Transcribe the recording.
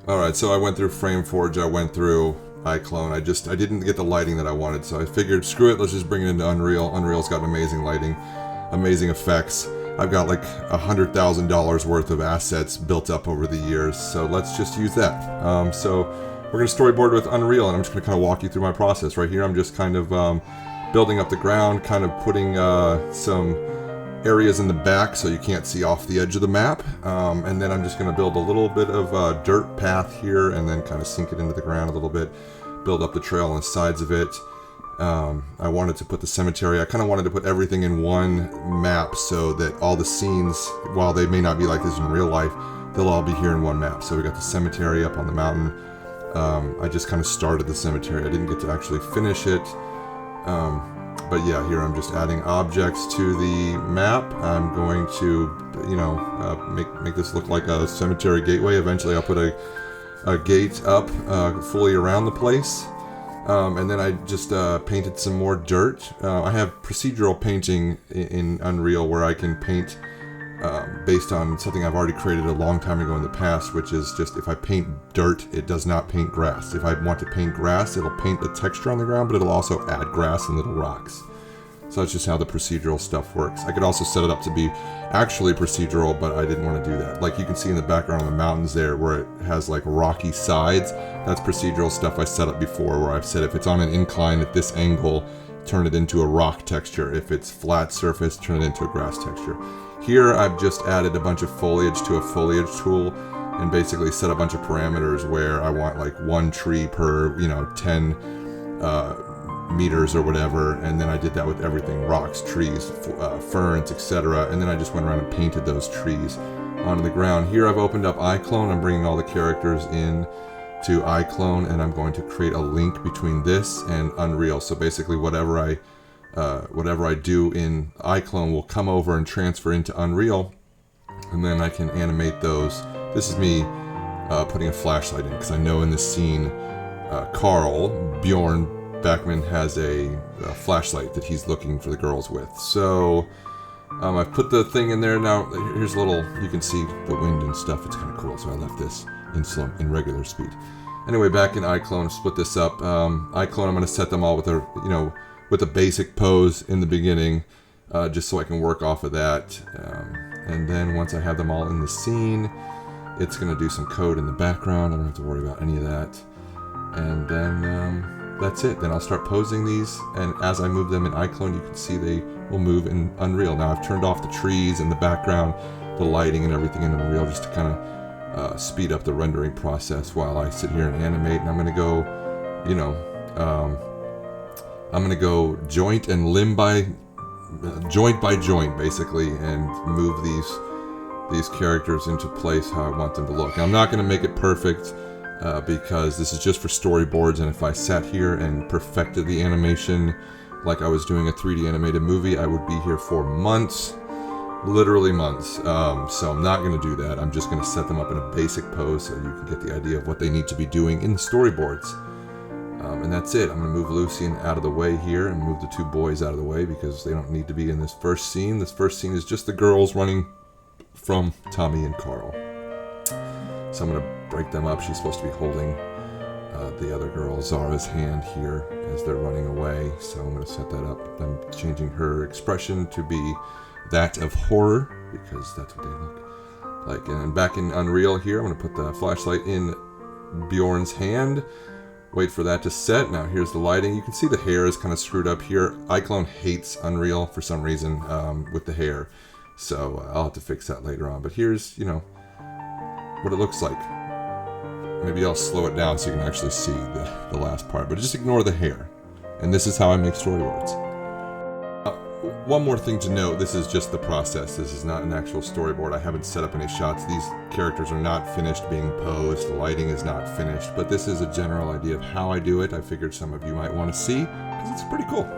Alright, so I went through FrameForge, I went through iClone. I didn't get the lighting that I wanted, so I figured, screw it, let's just bring it into Unreal. Unreal's got amazing lighting, amazing effects. I've got like $100,000 worth of assets built up over the years, so let's just use that. So we're going to storyboard with Unreal, and I'm just going to kind of walk you through my process. Right here, I'm just kind of building up the ground, kind of putting some areas in the back so you can't see off the edge of the map, and then I'm just going to build a little bit of dirt path here, and then kind of sink it into the ground a little bit, build up the trail on the sides of it. I wanted to put the cemetery, I kind of wanted to put everything in one map so that all the scenes, while they may not be like this in real life, they'll all be here in one map. So we got the cemetery up on the mountain. I just kind of started the cemetery. I didn't get to actually finish it. But yeah, here I'm just adding objects to the map. I'm going to, you know, make this look like a cemetery gateway. Eventually I'll put a gate up fully around the place. And then I just painted some more dirt. I have procedural painting in Unreal where I can paint based on something I've already created a long time ago in the past, which is just if I paint dirt, it does not paint grass. If I want to paint grass, it'll paint the texture on the ground, but it'll also add grass and little rocks. So that's just how the procedural stuff works. I could also set it up to be actually procedural, but I didn't want to do that. Like you can see in the background of the mountains there where it has like rocky sides, that's procedural stuff I set up before where I've said if it's on an incline at this angle, turn it into a rock texture. If it's flat surface, turn it into a grass texture. Here I've just added a bunch of foliage to a foliage tool and basically set a bunch of parameters where I want like one tree per, you know, 10 meters or whatever, and then I did that with everything, rocks, trees, ferns, etc. And then I just went around and painted those trees onto the ground. Here I've opened up iClone. I'm bringing all the characters in to iClone, and I'm going to create a link between this and Unreal. So basically whatever I do in iClone will come over and transfer into Unreal, and then I can animate those. This is me putting a flashlight in, because I know in this scene Bjorn Backman has a flashlight that he's looking for the girls with. So I've put the thing in there. Now here's a little, you can see the wind and stuff. It's kind of cool, so I left this in regular speed. Anyway, back in iClone, split this up. iClone, I'm going to set them all with a, you know, with a basic pose in the beginning, just so I can work off of that. And then once I have them all in the scene, it's going to do some code in the background. I don't have to worry about any of that. And then that's it. Then I'll start posing these, and as I move them in iClone, you can see they will move in Unreal. Now I've turned off the trees and the background, the lighting and everything in Unreal, just to kind of speed up the rendering process while I sit here and animate. And I'm going to go, you know, I'm going to go joint and limb by joint basically, and move these characters into place how I want them to look. Now, I'm not going to make it perfect because this is just for storyboards, and if I sat here and perfected the animation like I was doing a 3D animated movie, I would be here for months, literally months. So I'm not going to do that. I'm just going to set them up in a basic pose so you can get the idea of what they need to be doing in the storyboards. And that's it. I'm going to move Lucian out of the way here and move the two boys out of the way because they don't need to be in this first scene. This first scene is just the girls running from Tommy and Carl. So I'm going to break them up. She's supposed to be holding the other girl, Zara's, hand here as they're running away. So I'm going to set that up. I'm changing her expression to be that of horror because that's what they look like. And back in Unreal here, I'm going to put the flashlight in Bjorn's hand. Wait for that to set. Now here's the lighting. You can see the hair is kind of screwed up here. iClone hates Unreal for some reason with the hair. So I'll have to fix that later on. But here's, you know, what it looks like. Maybe I'll slow it down so you can actually see the last part. But just ignore the hair. And this is how I make storyboards. One more thing to note, this is just the process. This is not an actual storyboard. I haven't set up any shots. These characters are not finished being posed. The lighting is not finished. But this is a general idea of how I do it. I figured some of you might want to see because it's pretty cool.